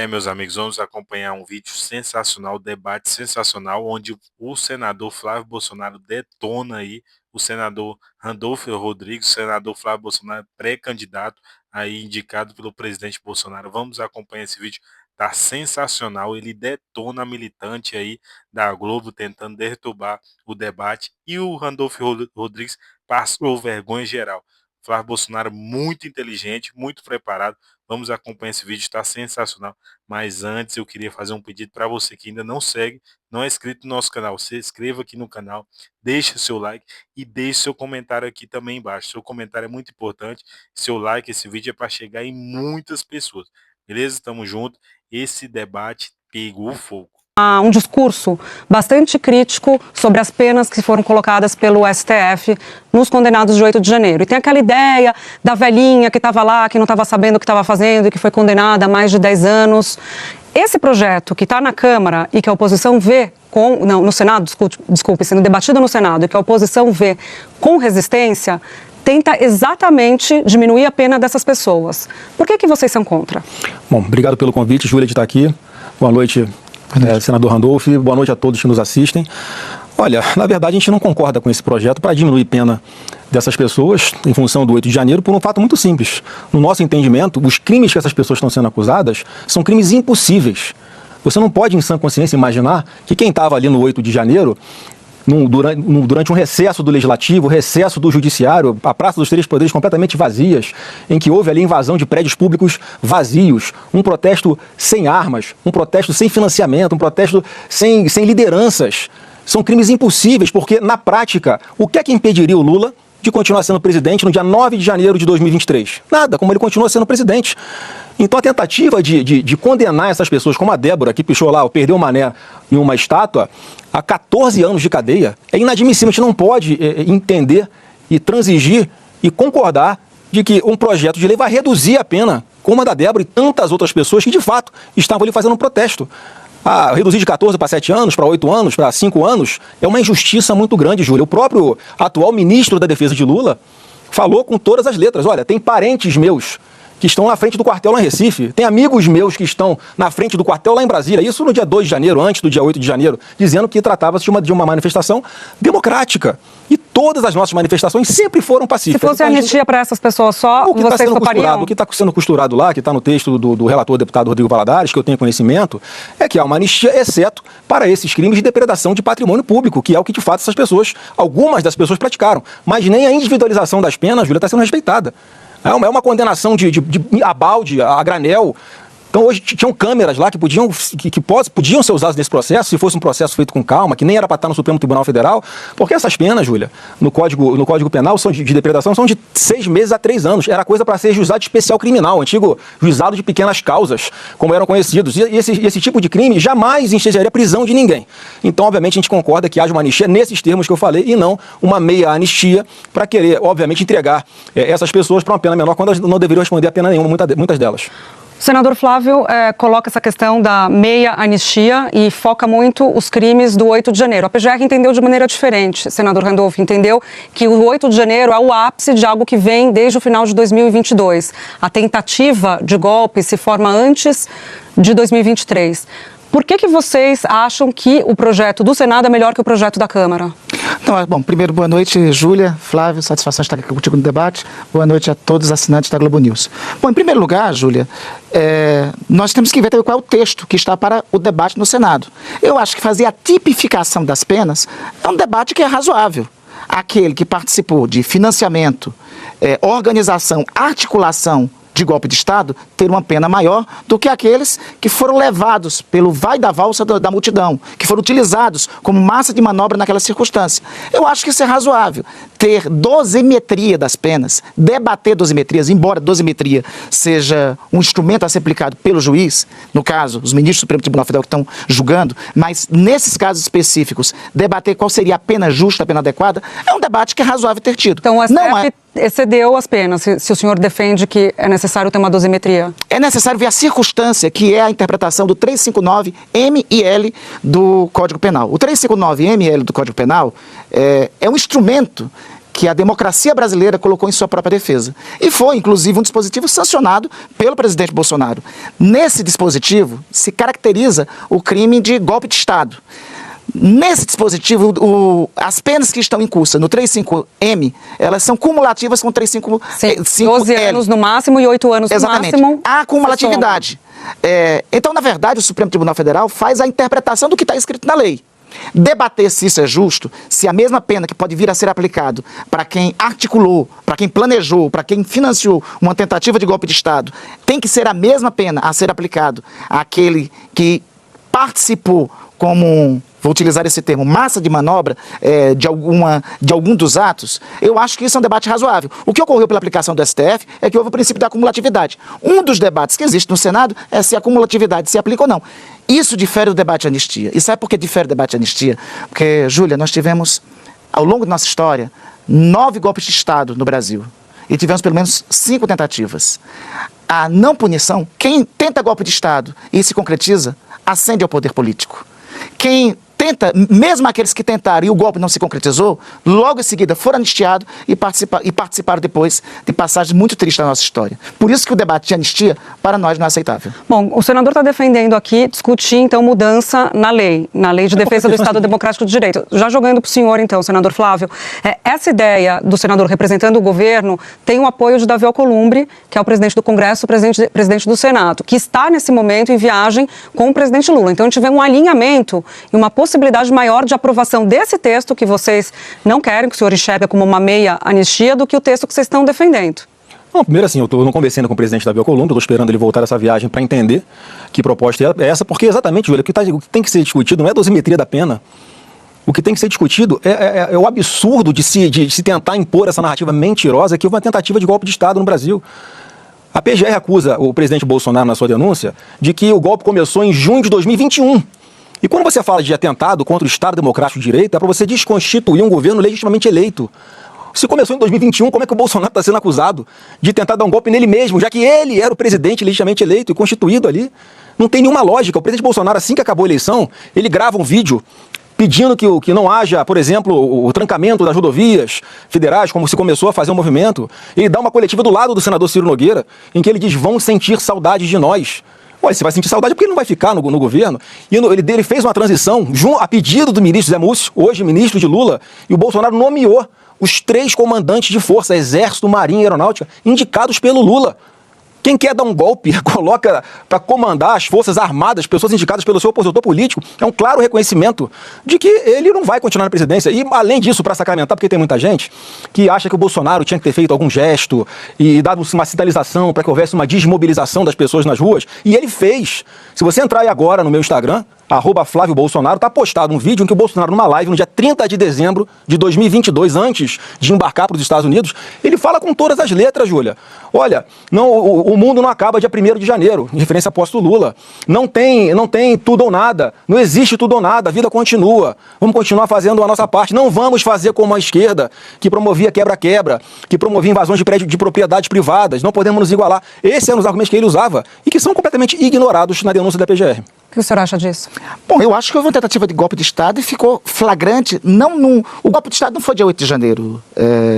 Meus amigos, vamos acompanhar um vídeo sensacional, debate sensacional, onde o senador Flávio Bolsonaro detona aí o senador Randolfo Rodrigues, o senador Flávio Bolsonaro, pré-candidato aí indicado pelo presidente Bolsonaro. Vamos acompanhar esse vídeo, tá sensacional. Ele detona a militante aí da Globo tentando perturbar o debate e o Randolfo Rodrigues passou vergonha geral. Flávio Bolsonaro muito inteligente, muito preparado. Vamos acompanhar esse vídeo, está sensacional. Mas antes eu queria fazer um pedido para você que ainda não segue, não é inscrito no nosso canal. Se inscreva aqui no canal, deixe o seu like e deixe seu comentário aqui também embaixo. Seu comentário é muito importante. Seu like, esse vídeo é para chegar em muitas pessoas. Beleza? Tamo junto. Esse debate pegou fogo. Um discurso bastante crítico sobre as penas que foram colocadas pelo STF nos condenados de 8 de janeiro. E tem aquela ideia da velhinha que estava lá, que não estava sabendo o que estava fazendo e que foi condenada a mais de 10 anos. Esse projeto que está na Câmara e que a oposição vê no Senado, desculpe, sendo debatido no Senado e que a oposição vê com resistência, tenta exatamente diminuir a pena dessas pessoas. Por que vocês são contra? Bom, obrigado pelo convite, Júlia, de estar aqui. Boa noite. Senador Randolfo, boa noite a todos que nos assistem. Olha, na verdade a gente não concorda com esse projeto para diminuir pena dessas pessoas em função do 8 de janeiro por um fato muito simples. No nosso entendimento, os crimes que essas pessoas estão sendo acusadas são crimes impossíveis. Você não pode, em sã consciência, imaginar que quem estava ali no 8 de janeiro, durante um recesso do Legislativo, recesso do Judiciário, a Praça dos Três Poderes completamente vazias, em que houve ali invasão de prédios públicos vazios, um protesto sem armas, um protesto sem financiamento, um protesto sem lideranças. São crimes impossíveis, porque, na prática, o que é que impediria o Lula de continuar sendo presidente no dia 9 de janeiro de 2023? Nada, como ele continua sendo presidente. Então a tentativa de condenar essas pessoas, como a Débora, que pichou lá, perdeu o mané em uma estátua, a 14 anos de cadeia, é inadmissível. A gente não pode entender e transigir e concordar de que um projeto de lei vai reduzir a pena, como a da Débora e tantas outras pessoas que, de fato, estavam ali fazendo um protesto. Reduzir de 14 para 7 anos, para 8 anos, para 5 anos, é uma injustiça muito grande, Júlia. O próprio atual ministro da Defesa de Lula falou com todas as letras: olha, tem parentes meus que estão na frente do quartel lá em Recife, tem amigos meus que estão na frente do quartel lá em Brasília, isso no dia 2 de janeiro, antes do dia 8 de janeiro, dizendo que tratava-se de uma manifestação democrática. E todas as nossas manifestações sempre foram pacíficas. Se fosse anistia para essas pessoas só, vocês topariam? O que está sendo costurado lá, que está no texto do relator deputado Rodrigo Valadares, que eu tenho conhecimento, é que há uma anistia, exceto para esses crimes de depredação de patrimônio público, que é o que de fato essas pessoas, algumas das pessoas praticaram. Mas nem a individualização das penas, Júlia, está sendo respeitada. É uma condenação a balde, a granel. Então hoje tinham câmeras lá que podiam ser usadas nesse processo, se fosse um processo feito com calma, que nem era para estar no Supremo Tribunal Federal, porque essas penas, Júlia, no Código Penal são de depredação, são de 6 meses a 3 anos. Era coisa para ser juizado especial criminal, antigo juizado de pequenas causas, como eram conhecidos. E esse tipo de crime jamais ensejaria prisão de ninguém. Então, obviamente, a gente concorda que haja uma anistia nesses termos que eu falei e não uma meia anistia para querer, obviamente, entregar essas pessoas para uma pena menor quando elas não deveriam responder a pena nenhuma, muitas delas. O senador Flávio coloca essa questão da meia anistia e foca muito os crimes do 8 de janeiro. A PGR entendeu de maneira diferente, senador Randolfo, entendeu que o 8 de janeiro é o ápice de algo que vem desde o final de 2022. A tentativa de golpe se forma antes de 2023. Por que vocês acham que o projeto do Senado é melhor que o projeto da Câmara? Então, bom, primeiro, boa noite, Júlia, Flávio, satisfação de estar aqui contigo no debate. Boa noite a todos os assinantes da Globo News. Bom, em primeiro lugar, Júlia, nós temos que ver também qual é o texto que está para o debate no Senado. Eu acho que fazer a tipificação das penas é um debate que é razoável. Aquele que participou de financiamento, organização, articulação de golpe de Estado, ter uma pena maior do que aqueles que foram levados pelo vai da valsa da multidão, que foram utilizados como massa de manobra naquela circunstância. Eu acho que isso é razoável. Ter dosimetria das penas, debater dosimetrias, embora dosimetria seja um instrumento a ser aplicado pelo juiz, no caso, os ministros do Supremo Tribunal Federal que estão julgando, mas nesses casos específicos, debater qual seria a pena justa, a pena adequada, é um debate que é razoável ter tido. Então, o STF excedeu as penas, se o senhor defende que é necessário ter uma dosimetria? É necessário ver a circunstância, que é a interpretação do 359-M e L do Código Penal. O 359-M e L do Código Penal é um instrumento que a democracia brasileira colocou em sua própria defesa. E foi, inclusive, um dispositivo sancionado pelo presidente Bolsonaro. Nesse dispositivo se caracteriza o crime de golpe de Estado. Nesse dispositivo, as penas que estão em curso no 35M, elas são cumulativas com 35L. 12 anos no máximo e 8 anos Exatamente. no máximo. Há cumulatividade. Então, na verdade, o Supremo Tribunal Federal faz a interpretação do que está escrito na lei. Debater se isso é justo, se a mesma pena que pode vir a ser aplicado para quem articulou, para quem planejou, para quem financiou uma tentativa de golpe de Estado, tem que ser a mesma pena a ser aplicado àquele que participou como, vou utilizar esse termo, massa de manobra de algum dos atos. Eu acho que isso é um debate razoável. O que ocorreu pela aplicação do STF é que houve o princípio da cumulatividade. Um dos debates que existe no Senado é se a cumulatividade se aplica ou não. Isso difere do debate de anistia. E sabe por que difere do debate de anistia? Porque, Júlia, nós tivemos, ao longo da nossa história, 9 golpes de Estado no Brasil. E tivemos pelo menos 5 tentativas. A não punição, quem tenta golpe de Estado e se concretiza, ascende ao poder político. Quem tenta, mesmo aqueles que tentaram e o golpe não se concretizou, logo em seguida foram anistiados e participaram depois de passagens muito tristes da nossa história. Por isso que o debate de anistia, para nós, não é aceitável. Bom, o senador está defendendo aqui, discutir, então, mudança na lei de defesa do Estado Democrático de Direito. Já jogando para o senhor, então, senador Flávio, essa ideia do senador representando o governo tem o apoio de Davi Alcolumbre, que é o presidente do Congresso, presidente do Senado, que está, nesse momento, em viagem com o presidente Lula. Então, a gente vê um alinhamento e uma possibilidade maior de aprovação desse texto que vocês não querem, que o senhor enxerga como uma meia anistia, do que o texto que vocês estão defendendo. Não, primeiro assim, eu não conversei com o presidente Davi Alcolumbre, estou esperando ele voltar dessa viagem para entender que proposta é essa, porque exatamente, Júlia, o que tem que ser discutido não é a dosimetria da pena. O que tem que ser discutido é o absurdo de se tentar impor essa narrativa mentirosa que houve uma tentativa de golpe de Estado no Brasil. A PGR acusa o presidente Bolsonaro na sua denúncia de que o golpe começou em junho de 2021. E quando você fala de atentado contra o Estado Democrático de Direito, é para você desconstituir um governo legitimamente eleito. Se começou em 2021, como é que o Bolsonaro está sendo acusado de tentar dar um golpe nele mesmo, já que ele era o presidente legitimamente eleito e constituído ali? Não tem nenhuma lógica. O presidente Bolsonaro, assim que acabou a eleição, ele grava um vídeo pedindo que não haja, por exemplo, o trancamento das rodovias federais, como se começou a fazer um movimento. Ele dá uma coletiva do lado do senador Ciro Nogueira, em que ele diz: vão sentir saudade de nós. Olha, você vai sentir saudade porque ele não vai ficar no governo. E ele fez uma transição a pedido do ministro Zé Múcio, hoje ministro de Lula, e o Bolsonaro nomeou os 3 comandantes de força, Exército, Marinha e Aeronáutica, indicados pelo Lula. Quem quer dar um golpe, coloca para comandar as Forças Armadas, pessoas indicadas pelo seu opositor político, é um claro reconhecimento de que ele não vai continuar na presidência. E, além disso, para sacramentar, porque tem muita gente que acha que o Bolsonaro tinha que ter feito algum gesto e dado uma sinalização para que houvesse uma desmobilização das pessoas nas ruas, e ele fez. Se você entrar aí agora no meu Instagram, @Flávio Bolsonaro, está postado um vídeo em que o Bolsonaro, numa live no dia 30 de dezembro de 2022, antes de embarcar para os Estados Unidos, ele fala com todas as letras, Júlia. Olha, o mundo não acaba dia 1º de janeiro, em referência ao posto Lula. Não tem tudo ou nada, não existe tudo ou nada, a vida continua. Vamos continuar fazendo a nossa parte. Não vamos fazer como a esquerda, que promovia quebra-quebra, que promovia invasões de propriedades privadas. Não podemos nos igualar. Esses eram os argumentos que ele usava e que são completamente ignorados na denúncia da PGR. O que o senhor acha disso? Bom, eu acho que houve uma tentativa de golpe de Estado e ficou flagrante. O golpe de Estado não foi dia 8 de janeiro,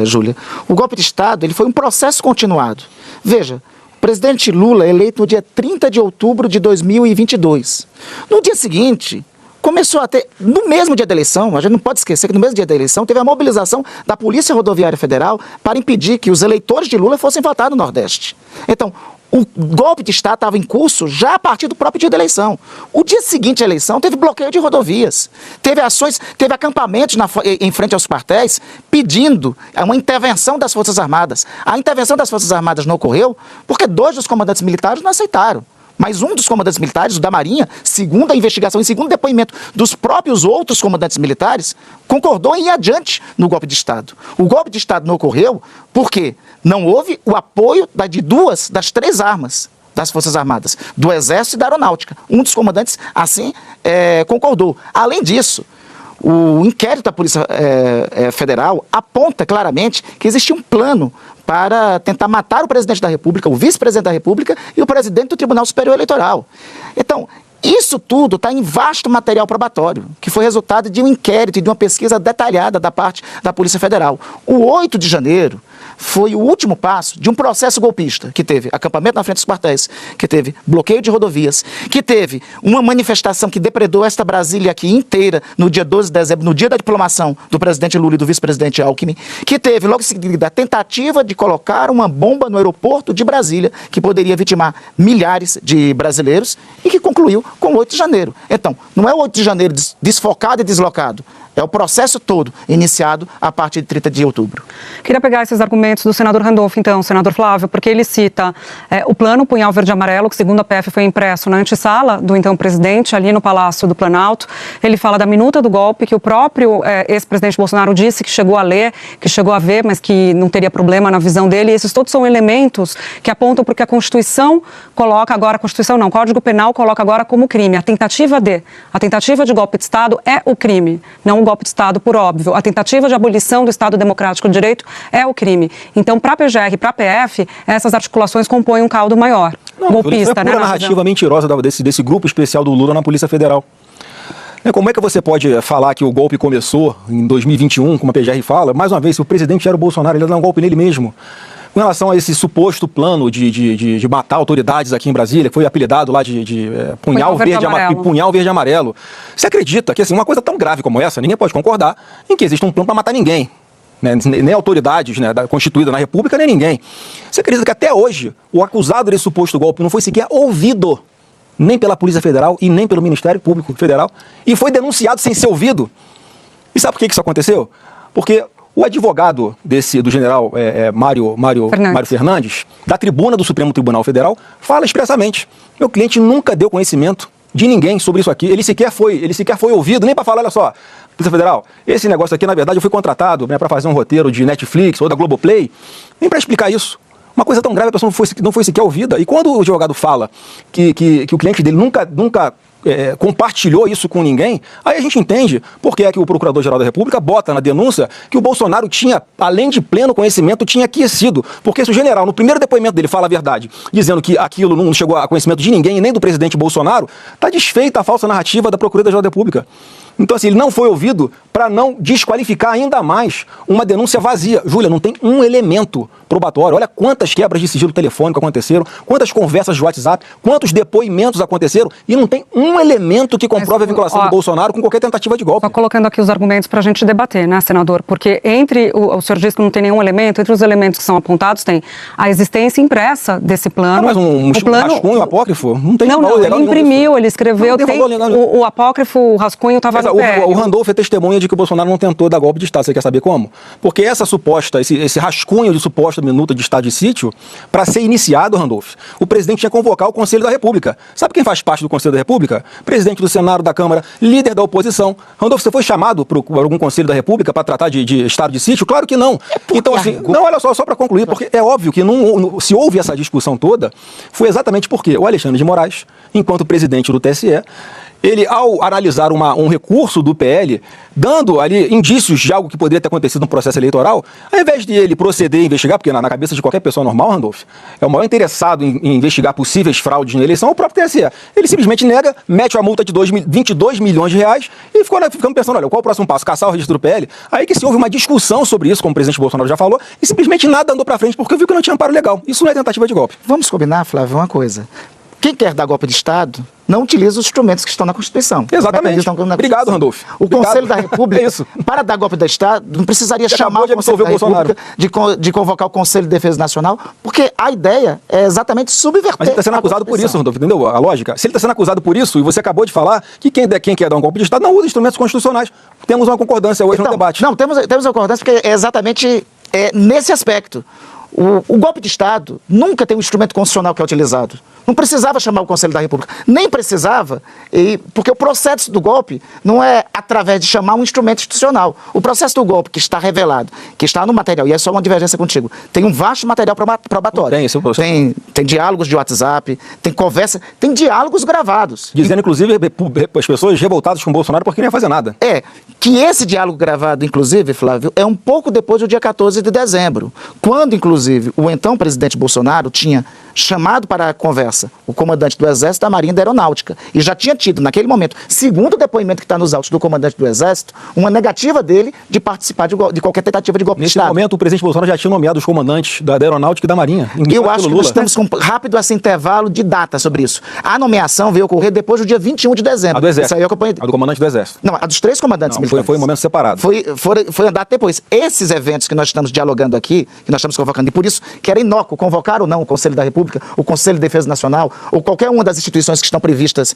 Júlia. O golpe de Estado ele foi um processo continuado. Veja, o presidente Lula é eleito no dia 30 de outubro de 2022. No dia seguinte, começou a ter, no mesmo dia da eleição, a gente não pode esquecer que no mesmo dia da eleição, teve a mobilização da Polícia Rodoviária Federal para impedir que os eleitores de Lula fossem votar no Nordeste. Então, o golpe de Estado estava em curso já a partir do próprio dia da eleição. O dia seguinte à eleição teve bloqueio de rodovias, teve ações, teve acampamentos em frente aos quartéis pedindo uma intervenção das Forças Armadas. A intervenção das Forças Armadas não ocorreu porque 2 dos comandantes militares não aceitaram. Mas um dos comandantes militares, o da Marinha, segundo a investigação e segundo o depoimento dos próprios outros comandantes militares, concordou em ir adiante no golpe de Estado. O golpe de Estado não ocorreu porque não houve o apoio de 2 das 3 armas das Forças Armadas, do Exército e da Aeronáutica. Um dos comandantes, assim, concordou. Além disso, o inquérito da Polícia Federal aponta claramente que existia um plano para tentar matar o presidente da República, o vice-presidente da República e o presidente do Tribunal Superior Eleitoral. Então, Isso tudo está em vasto material probatório, que foi resultado de um inquérito e de uma pesquisa detalhada da parte da Polícia Federal. O 8 de janeiro foi o último passo de um processo golpista, que teve acampamento na frente dos quartéis, que teve bloqueio de rodovias, que teve uma manifestação que depredou esta Brasília aqui inteira no dia 12 de dezembro, no dia da diplomação do presidente Lula e do vice-presidente Alckmin, que teve logo em seguida a tentativa de colocar uma bomba no aeroporto de Brasília, que poderia vitimar milhares de brasileiros, e que concluiu com o 8 de janeiro. Então, não é o 8 de janeiro desfocado e deslocado, é o processo todo iniciado a partir de 30 de outubro. Queria pegar esses argumentos do senador Randolph, então, senador Flávio, porque ele cita o plano Punhal Verde e Amarelo, que segundo a PF foi impresso na antessala do então presidente, ali no Palácio do Planalto. Ele fala da minuta do golpe, que o próprio ex-presidente Bolsonaro disse que chegou a ler, que chegou a ver, mas que não teria problema na visão dele. E esses todos são elementos que apontam porque a Constituição coloca agora, a Constituição não, o Código Penal coloca agora como crime. A tentativa de golpe de Estado é o crime, não o golpe de Estado, por óbvio. A tentativa de abolição do Estado Democrático de Direito é o crime. Então, para a PGR e para a PF, essas articulações compõem um caldo maior. Não, golpista, isso é pura narrativa mentirosa desse grupo especial do Lula na Polícia Federal. Como é que você pode falar que o golpe começou em 2021, como a PGR fala? Mais uma vez, se o presidente era o Bolsonaro, ele ia dar um golpe nele mesmo. Com relação a esse suposto plano de matar autoridades aqui em Brasília, que foi apelidado lá de punhal verde e amarelo. Você acredita que assim, uma coisa tão grave como essa, ninguém pode concordar em que existe um plano para matar ninguém? Né? Nem autoridades, né, constituídas na República, nem ninguém. Você acredita que até hoje o acusado desse suposto golpe não foi sequer ouvido, nem pela Polícia Federal e nem pelo Ministério Público Federal, e foi denunciado sem ser ouvido? E sabe por que isso aconteceu? Porque o advogado do general Mário Fernandes, da tribuna do Supremo Tribunal Federal, fala expressamente: meu cliente nunca deu conhecimento de ninguém sobre isso aqui, ele sequer foi ouvido, nem para falar, olha só, Polícia Federal, esse negócio aqui, na verdade, eu fui contratado, né, para fazer um roteiro de Netflix ou da Globoplay, nem para explicar isso. Uma coisa tão grave, a pessoa não foi sequer ouvida. E quando o advogado fala que o cliente dele nunca compartilhou isso com ninguém, aí a gente entende por que é que o Procurador-Geral da República bota na denúncia que o Bolsonaro tinha, além de pleno conhecimento, tinha aquecido. Porque se o general, no primeiro depoimento dele, fala a verdade, dizendo que aquilo não chegou a conhecimento de ninguém, nem do presidente Bolsonaro, está desfeita a falsa narrativa da Procuradoria-Geral da República. Então, assim, ele não foi ouvido para não desqualificar ainda mais uma denúncia vazia. Júlia, não tem um elemento probatório. Olha quantas quebras de sigilo telefônico aconteceram, quantas conversas de WhatsApp, quantos depoimentos aconteceram, e não tem um elemento que comprove a vinculação do Bolsonaro com qualquer tentativa de golpe. Só colocando aqui os argumentos para a gente debater, né, senador? Porque entre, o senhor diz que não tem nenhum elemento, entre os elementos que são apontados tem a existência impressa desse plano. Mas um rascunho apócrifo? Não tem Não, ele imprimiu, ele escreveu, o apócrifo, o rascunho estava no PL. O Randolph é testemunha de que o Bolsonaro não tentou dar golpe de Estado. Você quer saber como? Porque esse rascunho de suposta minuta de estado de sítio, para ser iniciado, Randolph, o presidente tinha que convocar o Conselho da República. Sabe quem faz parte do Conselho da República? Presidente do Senado, da Câmara, líder da oposição. Randolph, você foi chamado por algum Conselho da República para tratar de estado de sítio? Claro que não. Então, assim, não, olha só para concluir, porque é óbvio que se houve essa discussão toda, foi exatamente porque o Alexandre de Moraes, enquanto presidente do TSE, ele, ao analisar um recurso do PL, dando ali indícios de algo que poderia ter acontecido no processo eleitoral, ao invés de ele proceder a investigar, porque na cabeça de qualquer pessoa normal, Randolph, é o maior interessado em investigar possíveis fraudes na eleição, o próprio TSE. Ele simplesmente nega, mete uma multa de 22 milhões de reais e ficamos pensando, olha, qual é o próximo passo? Caçar o registro do PL? Aí que se houve uma discussão sobre isso, como o presidente Bolsonaro já falou, e simplesmente nada andou para frente, porque viu que não tinha amparo legal. Isso não é tentativa de golpe. Vamos combinar, Flávio, uma coisa. Quem quer dar golpe de Estado não utiliza os instrumentos que estão na Constituição. Exatamente. Obrigado, Randolph. O Conselho da República, para dar golpe de Estado, não precisaria chamar o Conselho da República de convocar o Conselho de Defesa Nacional, porque a ideia é exatamente subverter. Mas ele está sendo acusado por isso, Randolph, entendeu a lógica? Se ele está sendo acusado por isso, e você acabou de falar que quem quer dar um golpe de Estado não usa instrumentos constitucionais. Temos uma concordância hoje no debate. Não, temos uma concordância porque é exatamente nesse aspecto. O golpe de Estado nunca tem um instrumento constitucional que é utilizado. Não precisava chamar o Conselho da República. Nem precisava, porque o processo do golpe não é através de chamar um instrumento institucional. O processo do golpe que está revelado, que está no material, e é só uma divergência contigo, tem um vasto material probatório. Tem diálogos de WhatsApp, tem conversa, tem diálogos gravados. Dizendo, inclusive, as pessoas revoltadas com o Bolsonaro porque não ia fazer nada. Que esse diálogo gravado, inclusive, Flávio, é um pouco depois do dia 14 de dezembro, quando, inclusive, o então presidente Bolsonaro tinha chamado para a conversa o comandante do Exército, da Marinha e da Aeronáutica. E já tinha tido, naquele momento, segundo o depoimento que está nos autos do comandante do Exército, uma negativa dele de participar de qualquer tentativa de golpe de Estado. Nesse momento, o presidente Bolsonaro já tinha nomeado os comandantes da Aeronáutica e da Marinha. Eu acho que nós estamos com rápido esse intervalo de data sobre isso. A nomeação veio ocorrer depois do dia 21 de dezembro. A do Exército. Isso aí eu acompanhei. A do comandante do Exército. Não, a dos 3 comandantes Não, militares. foi um momento separado. Foi a data depois. Esses eventos que nós estamos dialogando aqui, que nós estamos convocando, e por isso que era inócuo convocar ou não o Conselho da República, o Conselho de Defesa Nacional, ou qualquer uma das instituições que estão previstas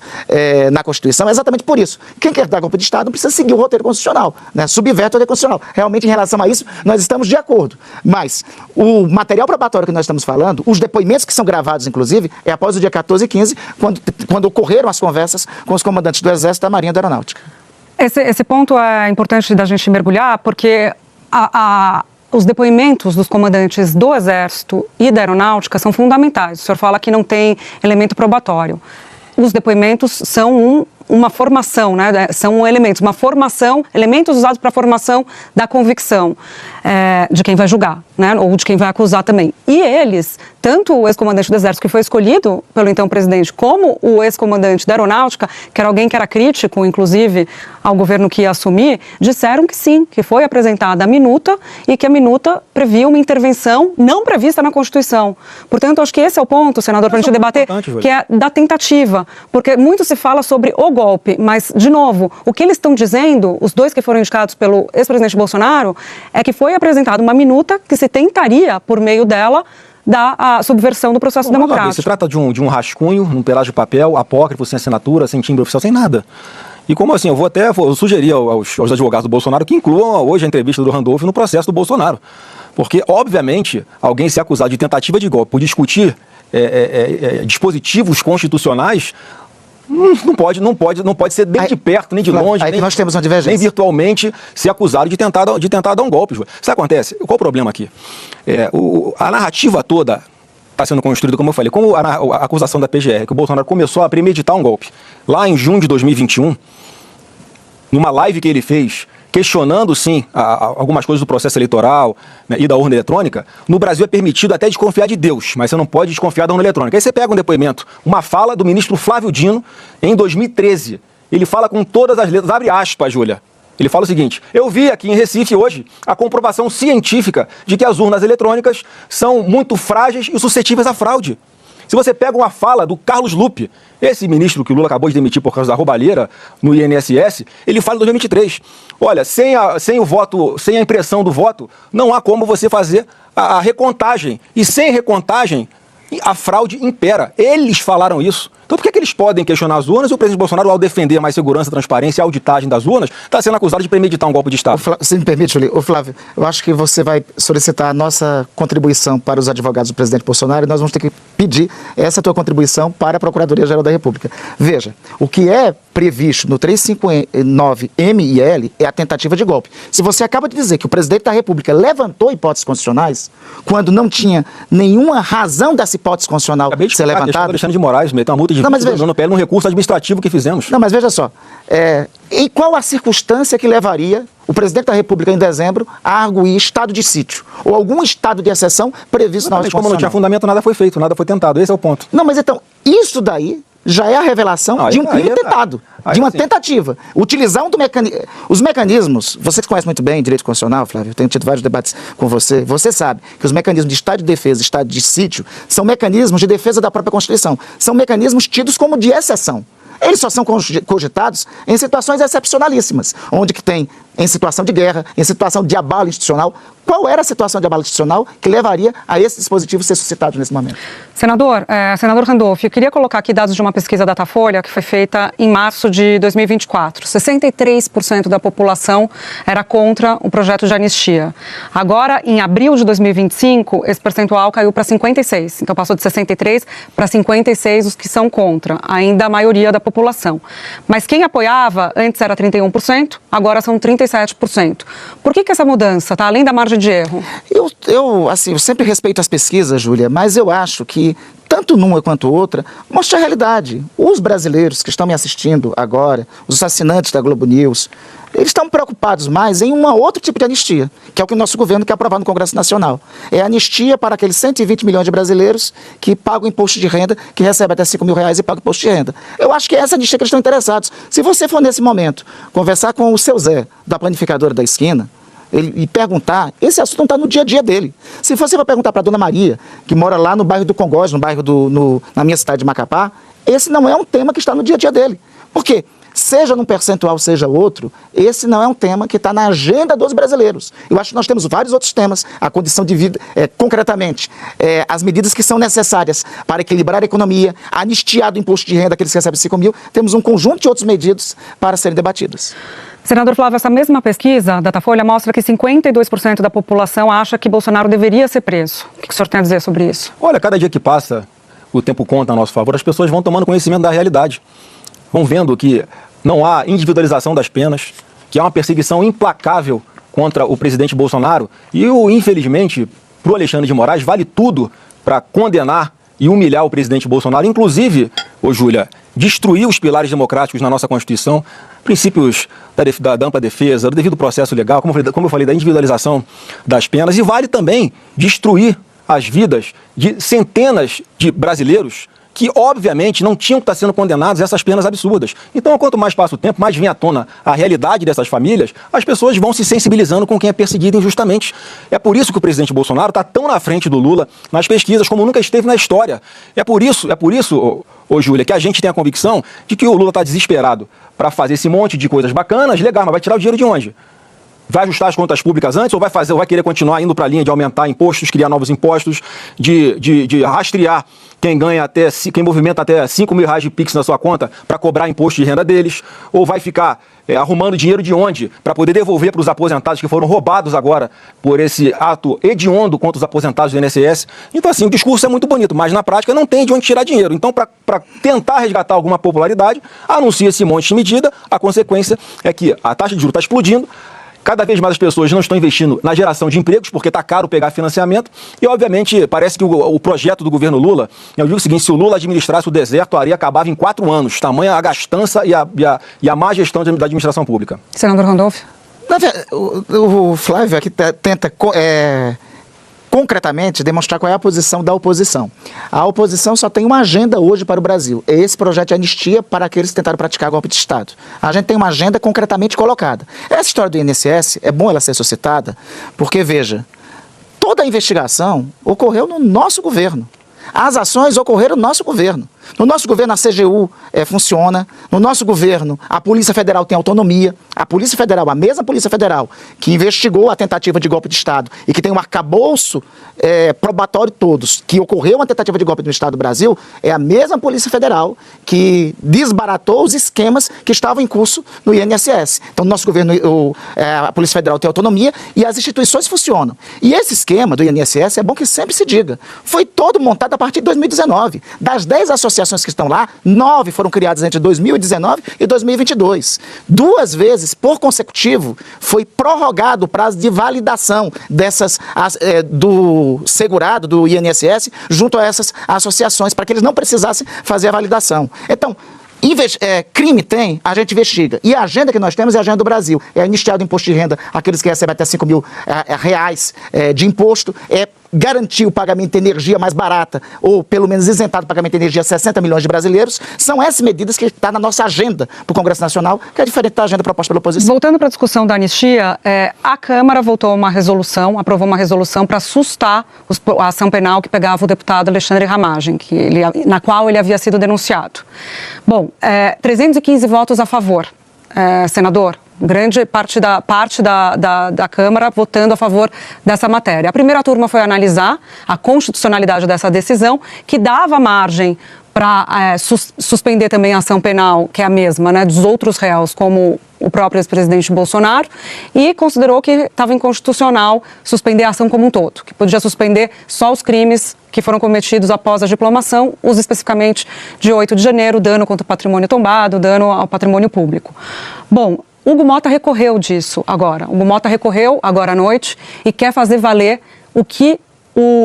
na Constituição, é exatamente por isso. Quem quer dar golpe de Estado não precisa seguir o roteiro constitucional, né? Subverte o roteiro constitucional. Realmente, em relação a isso, nós estamos de acordo. Mas o material probatório que nós estamos falando, os depoimentos que são gravados, inclusive, é após o dia 14 e 15, quando ocorreram as conversas com os comandantes do Exército, da Marinha e da Aeronáutica. Esse ponto é importante da gente mergulhar, porque os depoimentos dos comandantes do Exército e da Aeronáutica são fundamentais. O senhor fala que não tem elemento probatório. Os depoimentos são uma formação, né? São elementos, uma formação, elementos usados para a formação da convicção de quem vai julgar, né? Ou de quem vai acusar também. E eles, tanto o ex-comandante do Exército, que foi escolhido pelo então presidente, como o ex-comandante da Aeronáutica, que era alguém que era crítico, inclusive, ao governo que ia assumir, disseram que sim, que foi apresentada a minuta e que a minuta previa uma intervenção não prevista na Constituição. Portanto, acho que esse é o ponto, senador, para a gente debater, que é da tentativa, porque muito se fala sobre o golpe, mas, de novo, o que eles estão dizendo, os dois que foram indicados pelo ex-presidente Bolsonaro, é que foi apresentada uma minuta que se tentaria, por meio dela, da subversão do processo democrático. Se trata de um rascunho, um pedaço de papel, apócrifo, sem assinatura, sem timbre oficial, sem nada. E como assim, eu sugerir aos advogados do Bolsonaro que incluam hoje a entrevista do Randolph no processo do Bolsonaro. Porque, obviamente, alguém ser acusado de tentativa de golpe por discutir dispositivos constitucionais não pode ser nem de perto, nem de longe, nem, nós temos uma divergência. Nem virtualmente ser acusado de tentar dar um golpe. Sabe o que acontece? Qual o problema aqui? A narrativa toda está sendo construída, como eu falei, como a acusação da PGR, que o Bolsonaro começou a premeditar um golpe. Lá em junho de 2021, numa live que ele fez, questionando, sim, algumas coisas do processo eleitoral, né, e da urna eletrônica, no Brasil é permitido até desconfiar de Deus, mas você não pode desconfiar da urna eletrônica. Aí você pega um depoimento, uma fala do ministro Flávio Dino, em 2013. Ele fala com todas as letras, abre aspas, Júlia. Ele fala o seguinte: eu vi aqui em Recife hoje a comprovação científica de que as urnas eletrônicas são muito frágeis e suscetíveis à fraude. Se você pega uma fala do Carlos Lupe, esse ministro que o Lula acabou de demitir por causa da roubalheira no INSS, ele fala em 2023. Olha, sem a impressão do voto, não há como você fazer a recontagem. E sem recontagem, a fraude impera. Eles falaram isso. Então por que eles podem questionar as urnas e o presidente Bolsonaro, ao defender mais segurança, transparência e auditagem das urnas, está sendo acusado de premeditar um golpe de Estado? Se me permite, Flávio, eu acho que você vai solicitar a nossa contribuição para os advogados do presidente Bolsonaro e nós vamos ter que pedir essa tua contribuição para a Procuradoria-Geral da República. Veja, o que é previsto no 359-MIL é a tentativa de golpe. Se você acaba de dizer que o presidente da República levantou hipóteses constitucionais, quando não tinha nenhuma razão dessa hipótese constitucional ser levantada... Alexandre de Moraes meteu uma multa de no PL num recurso administrativo que fizemos. Não, mas veja só, em qual a circunstância que levaria o presidente da República, em dezembro, a arguir estado de sítio ou algum estado de exceção previsto na ordem constitucional? Como não tinha fundamento, nada foi feito, nada foi tentado. Esse é o ponto. Não, mas então, isso daí já é a revelação de um crime tentado, de uma tentativa. Utilizar os mecanismos, você que conhece muito bem direito constitucional, Flávio, eu tenho tido vários debates com você, você sabe que os mecanismos de estado de defesa e estado de sítio são mecanismos de defesa da própria Constituição, são mecanismos tidos como de exceção. Eles só são cogitados em situações excepcionalíssimas, onde que tem em situação de guerra, em situação de abalo institucional. Qual era a situação de abalo institucional que levaria a esse dispositivo ser suscitado nesse momento? Senador Randolph, eu queria colocar aqui dados de uma pesquisa Datafolha que foi feita em março de 2024. 63% da população era contra o projeto de anistia. Agora, em abril de 2025, esse percentual caiu para 56%. Então, passou de 63% para 56% os que são contra, ainda a maioria da população. Mas quem apoiava, antes era 31%, agora são 37%. Por que essa mudança está além da margem de erro? Eu sempre respeito as pesquisas, Júlia, mas eu acho que tanto numa quanto outra, mostra a realidade. Os brasileiros que estão me assistindo agora, os assinantes da Globo News, Eles estão preocupados mais em um outro tipo de anistia, que é o que o nosso governo quer aprovar no Congresso Nacional. É a anistia para aqueles 120 milhões de brasileiros que pagam imposto de renda, que recebem até R$5.000 e pagam imposto de renda. Eu acho que é essa anistia que eles estão interessados. Se você for, nesse momento, conversar com o seu Zé, da planificadora da esquina, e perguntar, esse assunto não está no dia a dia dele. Se você for perguntar para a dona Maria, que mora lá no bairro do Congós, na minha cidade de Macapá, esse não é um tema que está no dia a dia dele. Por quê? Seja num percentual, seja outro, esse não é um tema que está na agenda dos brasileiros. Eu acho que nós temos vários outros temas, a condição de vida, concretamente, as medidas que são necessárias para equilibrar a economia, anistiar do imposto de renda aqueles que recebem 5 mil, temos um conjunto de outros medidas para serem debatidas. Senador Flávio, essa mesma pesquisa, Datafolha, mostra que 52% da população acha que Bolsonaro deveria ser preso. O que o senhor tem a dizer sobre isso? Olha, cada dia que passa, o tempo conta a nosso favor, as pessoas vão tomando conhecimento da realidade. Vão vendo que não há individualização das penas, que há uma perseguição implacável contra o presidente Bolsonaro. E, infelizmente, para o Alexandre de Moraes, vale tudo para condenar e humilhar o presidente Bolsonaro. Inclusive, Júlia, destruir os pilares democráticos na nossa Constituição, princípios da ampla defesa, do devido processo legal, como eu falei, da individualização das penas. E vale também destruir as vidas de centenas de brasileiros que, obviamente, não tinham que estar sendo condenados a essas penas absurdas. Então, quanto mais passa o tempo, mais vem à tona a realidade dessas famílias, as pessoas vão se sensibilizando com quem é perseguido injustamente. É por isso que o presidente Bolsonaro está tão na frente do Lula nas pesquisas como nunca esteve na história. É por isso, Júlia, que a gente tem a convicção de que o Lula está desesperado para fazer esse monte de coisas bacanas, legal, mas vai tirar o dinheiro de onde? Vai ajustar as contas públicas antes ou vai querer continuar indo para a linha de aumentar impostos, criar novos impostos, de rastrear quem movimenta até R$5.000 de Pix na sua conta para cobrar imposto de renda deles? Ou vai ficar arrumando dinheiro de onde para poder devolver para os aposentados que foram roubados agora por esse ato hediondo contra os aposentados do INSS? Então, assim, o discurso é muito bonito, mas na prática não tem de onde tirar dinheiro. Então, para tentar resgatar alguma popularidade, anuncia esse monte de medida. A consequência é que a taxa de juros está explodindo. Cada vez mais as pessoas não estão investindo na geração de empregos, porque está caro pegar financiamento. E, obviamente, parece que o projeto do governo Lula, eu digo o seguinte, se o Lula administrasse o deserto, a areia acabava em 4 anos. Tamanha a gastança e a má gestão da administração pública. Senador Randolph? O Flávio aqui tenta concretamente demonstrar qual é a posição da oposição. A oposição só tem uma agenda hoje para o Brasil. É esse projeto de anistia para aqueles que tentaram praticar golpe de Estado. A gente tem uma agenda concretamente colocada. Essa história do INSS, é bom ela ser suscitada, porque, veja, toda a investigação ocorreu no nosso governo. As ações ocorreram no nosso governo. No nosso governo, a CGU funciona. No nosso governo, a Polícia Federal tem autonomia. A Polícia Federal, a mesma Polícia Federal que investigou a tentativa de golpe de Estado e que tem um arcabouço probatório todos, que ocorreu uma tentativa de golpe no Estado do Brasil, é a mesma Polícia Federal que desbaratou os esquemas que estavam em curso no INSS. Então, no nosso governo, a Polícia Federal tem autonomia e as instituições funcionam. E esse esquema do INSS, é bom que sempre se diga, foi todo montado a partir de 2019. Das 10 associações que estão lá, 9 foram criadas entre 2019 e 2022. 2 vezes, por consecutivo, foi prorrogado o prazo de validação do segurado, do INSS, junto a essas associações, para que eles não precisassem fazer a validação. Então, crime tem, a gente investiga. E a agenda que nós temos é a agenda do Brasil. É anistiar do imposto de renda aqueles que recebem até R$5.000 de imposto, garantir o pagamento de energia mais barata, ou pelo menos isentar o pagamento de energia a 60 milhões de brasileiros. São essas medidas que estão na nossa agenda para o Congresso Nacional, que é diferente da agenda proposta pela oposição. Voltando para a discussão da anistia, a Câmara aprovou uma resolução para sustar a ação penal que pegava o deputado Alexandre Ramagem, na qual ele havia sido denunciado. Bom, 315 votos a favor, senador. Grande parte da Câmara votando a favor dessa matéria. A primeira turma foi analisar a constitucionalidade dessa decisão, que dava margem para suspender também a ação penal, que é a mesma, né, dos outros réus, como o próprio ex-presidente Bolsonaro, e considerou que estava inconstitucional suspender a ação como um todo, que podia suspender só os crimes que foram cometidos após a diplomação, os especificamente de 8 de janeiro, dano contra o patrimônio tombado, dano ao patrimônio público. Bom, Hugo Motta recorreu disso agora. Hugo Motta recorreu agora à noite e quer fazer valer o que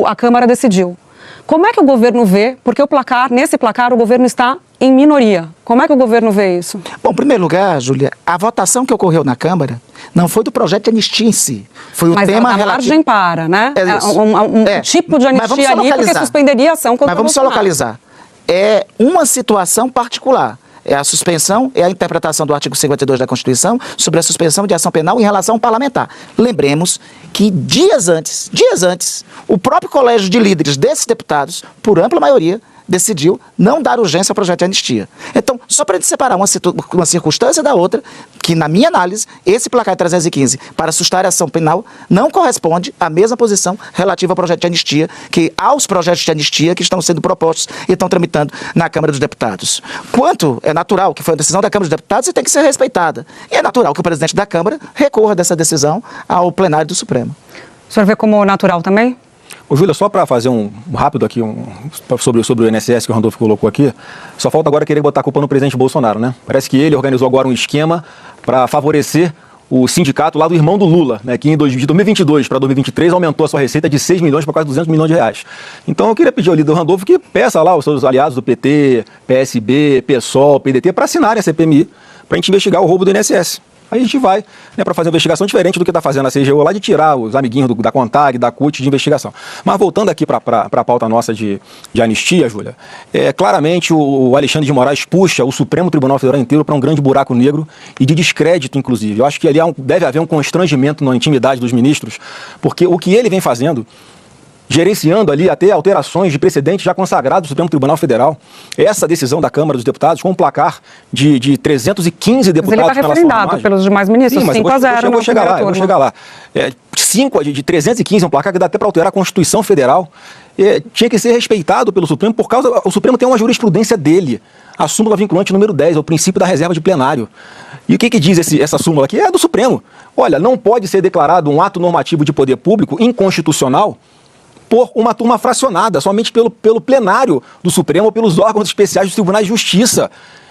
a Câmara decidiu. Como é que o governo vê? Porque nesse placar o governo está em minoria. Como é que o governo vê isso? Bom, em primeiro lugar, Júlia, a votação que ocorreu na Câmara não foi do projeto de anistia em si. Foi o Mas tema ela dá relativo. margem para, né? É isso. Um tipo de Mas vamos anistia só ali, porque localizar. suspenderia a ação contra Mas vamos o só Bolsonaro. localizar. É uma situação particular. É a suspensão, é a interpretação do artigo 52 da Constituição sobre a suspensão de ação penal em relação ao parlamentar. Lembremos que dias antes, o próprio colégio de líderes desses deputados, por ampla maioria, decidiu não dar urgência ao projeto de anistia. Então, só para a gente separar uma circunstância da outra, que na minha análise, esse placar de 315 para assustar a ação penal não corresponde à mesma posição relativa ao projeto de anistia, que aos projetos de anistia que estão sendo propostos e estão tramitando na Câmara dos Deputados. Quanto é natural que foi uma decisão da Câmara dos Deputados e tem que ser respeitada. E é natural que o presidente da Câmara recorra dessa decisão ao plenário do Supremo. O senhor vê como natural também? Ô, Júlia, só para fazer um rápido aqui sobre o INSS que o Randolfo colocou aqui, só falta agora querer botar a culpa no presidente Bolsonaro, né? Parece que ele organizou agora um esquema para favorecer o sindicato lá do irmão do Lula, né, que de 2022 para 2023 aumentou a sua receita de 6 milhões para quase 200 milhões de reais. Então eu queria pedir ao líder Randolfo que peça lá os seus aliados do PT, PSB, PSOL, PDT para assinarem a CPMI para a gente investigar o roubo do INSS. Aí a gente vai, né, para fazer uma investigação diferente do que está fazendo a CGU lá, de tirar os amiguinhos da CONTAG, da CUT de investigação. Mas voltando aqui para a pauta nossa de anistia, Júlia, claramente o Alexandre de Moraes puxa o Supremo Tribunal Federal inteiro para um grande buraco negro e de descrédito, inclusive. Eu acho que ali deve haver um constrangimento na intimidade dos ministros, porque o que ele vem fazendo, gerenciando ali até alterações de precedentes já consagrados do Supremo Tribunal Federal. Essa decisão da Câmara dos Deputados, com um placar de 315 deputados... Mas ele está referendado pelos demais ministros, 5-0. Eu vou chegar lá. 5 de 315 é um placar que dá até para alterar a Constituição Federal. Tinha que ser respeitado pelo Supremo, por causa... O Supremo tem uma jurisprudência dele. A súmula vinculante número 10, é o princípio da reserva de plenário. E o que diz essa súmula aqui? É do Supremo. Olha, não pode ser declarado um ato normativo de poder público inconstitucional por uma turma fracionada, somente pelo plenário do Supremo ou pelos órgãos especiais dos tribunais de justiça.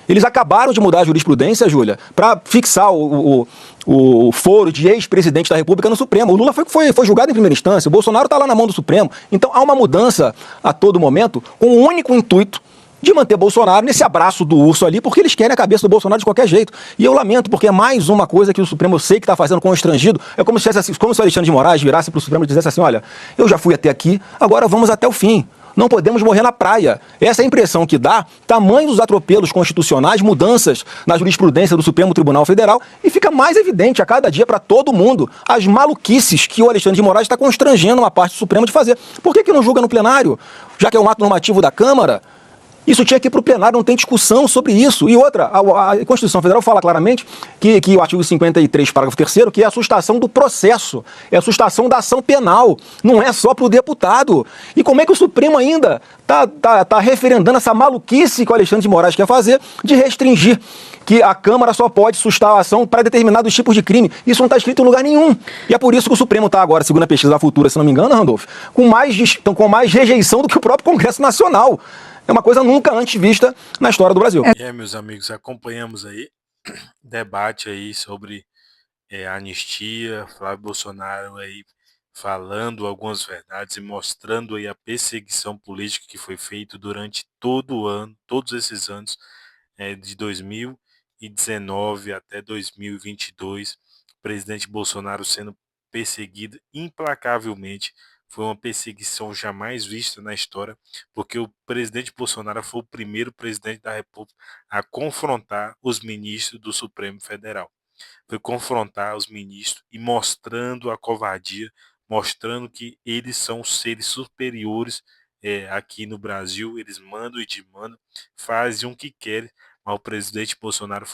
Eles acabaram de mudar a jurisprudência, Júlia, para fixar o foro de ex-presidente da República no Supremo. O Lula foi julgado em primeira instância, o Bolsonaro está lá na mão do Supremo. Então há uma mudança a todo momento com o único intuito de manter Bolsonaro nesse abraço do urso ali, porque eles querem a cabeça do Bolsonaro de qualquer jeito. E eu lamento, porque é mais uma coisa que o Supremo, eu sei que está fazendo constrangido. É como se o Alexandre de Moraes virasse para o Supremo e dissesse assim: olha, eu já fui até aqui, agora vamos até o fim. Não podemos morrer na praia. Essa é a impressão que dá, tamanho dos atropelos constitucionais, mudanças na jurisprudência do Supremo Tribunal Federal, e fica mais evidente a cada dia para todo mundo as maluquices que o Alexandre de Moraes está constrangendo uma parte do Supremo de fazer. Por que não julga no plenário? Já que é um ato normativo da Câmara? Isso tinha que ir para o plenário, não tem discussão sobre isso. E outra, a Constituição Federal fala claramente que o artigo 53, parágrafo 3º, que é a sustação do processo, é a sustação da ação penal, não é só para o deputado. E como é que o Supremo ainda está referendando essa maluquice que o Alexandre de Moraes quer fazer de restringir que a Câmara só pode sustar a ação para determinados tipos de crime? Isso não está escrito em lugar nenhum. E é por isso que o Supremo está agora, segundo a pesquisa da Futura, se não me engano, Randolfo, com mais rejeição do que o próprio Congresso Nacional. É uma coisa nunca antes vista na história do Brasil. Meus amigos, acompanhamos aí debate aí sobre anistia, Flávio Bolsonaro aí falando algumas verdades e mostrando aí a perseguição política que foi feita durante todo o ano, todos esses anos, de 2019 até 2022, o presidente Bolsonaro sendo perseguido implacavelmente. Foi uma perseguição jamais vista na história, porque o presidente Bolsonaro foi o primeiro presidente da República a confrontar os ministros do Supremo Federal. Foi confrontar os ministros e mostrando a covardia, mostrando que eles são seres superiores aqui no Brasil, eles mandam e demandam, fazem o que querem, mas o presidente Bolsonaro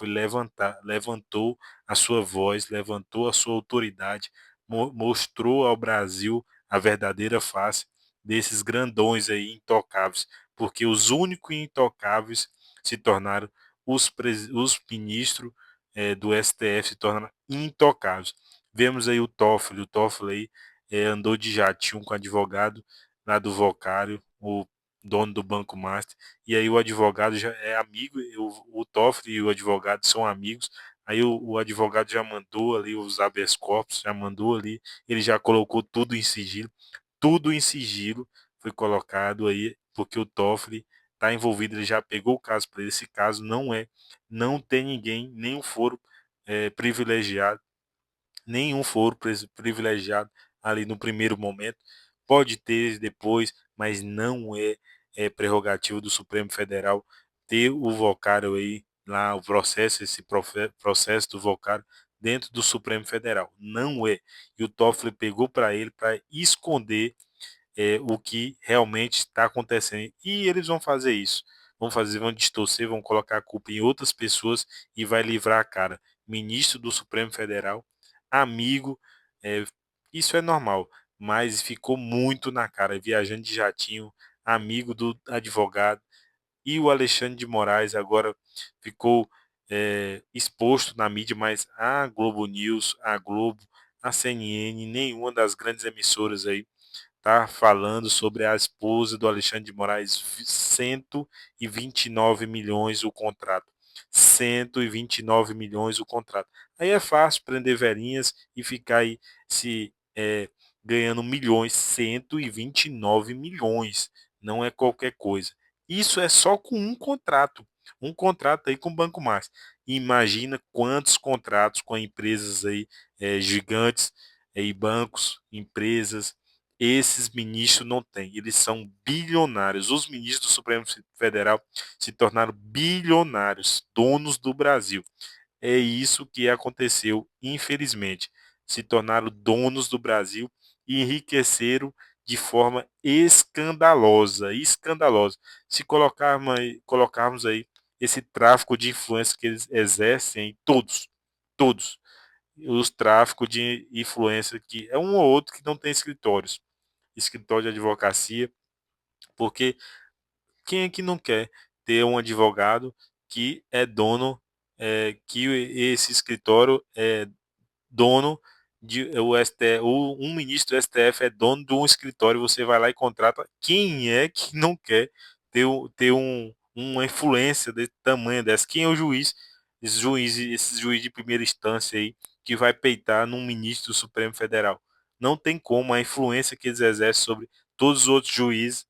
levantou a sua voz, levantou a sua autoridade, mostrou ao Brasil a verdadeira face desses grandões aí intocáveis, porque os únicos intocáveis se tornaram os ministros do STF, se tornaram intocáveis. Vemos aí o Toffoli aí andou de jatinho com o advogado lá do Vocário, o dono do Banco Master, e aí o advogado já é amigo, o Toffoli e o advogado são amigos. Aí o advogado já mandou ali os habeas corpus, já mandou ali, ele já colocou tudo em sigilo foi colocado aí, porque o Toffoli está envolvido, ele já pegou o caso para ele. Esse caso não tem ninguém, nenhum foro privilegiado, privilegiado ali no primeiro momento. Pode ter depois, mas não é prerrogativa do Supremo Federal ter o vocário aí, lá o processo, processo do vocário dentro do Supremo Federal. Não é. E o Toffoli pegou para ele para esconder o que realmente está acontecendo. E eles vão fazer isso. Vão distorcer, vão colocar a culpa em outras pessoas e vai livrar a cara. Ministro do Supremo Federal, amigo, é, isso é normal, mas ficou muito na cara, viajando de jatinho, amigo do advogado. E o Alexandre de Moraes agora ficou exposto na mídia, mas a Globo News, a Globo, a CNN, nenhuma das grandes emissoras aí tá falando sobre a esposa do Alexandre de Moraes. 129 milhões o contrato. 129 milhões o contrato. Aí é fácil prender velhinhas e ficar aí se ganhando milhões. 129 milhões. Não é qualquer coisa. Isso é só com um contrato. Um contrato aí com o Banco Master. Imagina quantos contratos com empresas aí gigantes, aí bancos, empresas, esses ministros não têm. Eles são bilionários. Os ministros do Supremo Federal se tornaram bilionários, donos do Brasil. É isso que aconteceu, infelizmente. Se tornaram donos do Brasil e enriqueceram de forma escandalosa, escandalosa. Se colocarmos aí esse tráfico de influência que eles exercem, todos, os tráficos de influência que é um ou outro que não tem escritório de advocacia, porque quem é que não quer ter um advogado que é dono, que esse escritório é dono de o STF, um ministro do STF é dono de um escritório, você vai lá e contrata. Quem é que não quer ter uma influência desse tamanho dessa? Quem é o juiz? Esse juiz de primeira instância aí que vai peitar num ministro do Supremo Federal. Não tem como, a influência que eles exercem sobre todos os outros juízes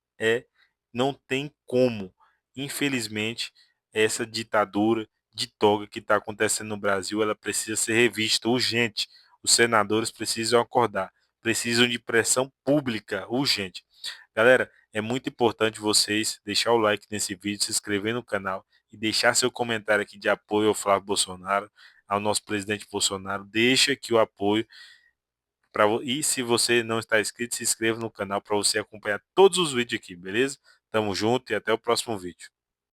não tem como. Infelizmente, essa ditadura de toga que está acontecendo no Brasil, ela precisa ser revista urgente. Os senadores precisam acordar, precisam de pressão pública urgente. Galera, é muito importante vocês deixar o like nesse vídeo, se inscrever no canal e deixar seu comentário aqui de apoio ao Flávio Bolsonaro, ao nosso presidente Bolsonaro. Deixa aqui o apoio. E se você não está inscrito, se inscreva no canal para você acompanhar todos os vídeos aqui, beleza? Tamo junto e até o próximo vídeo.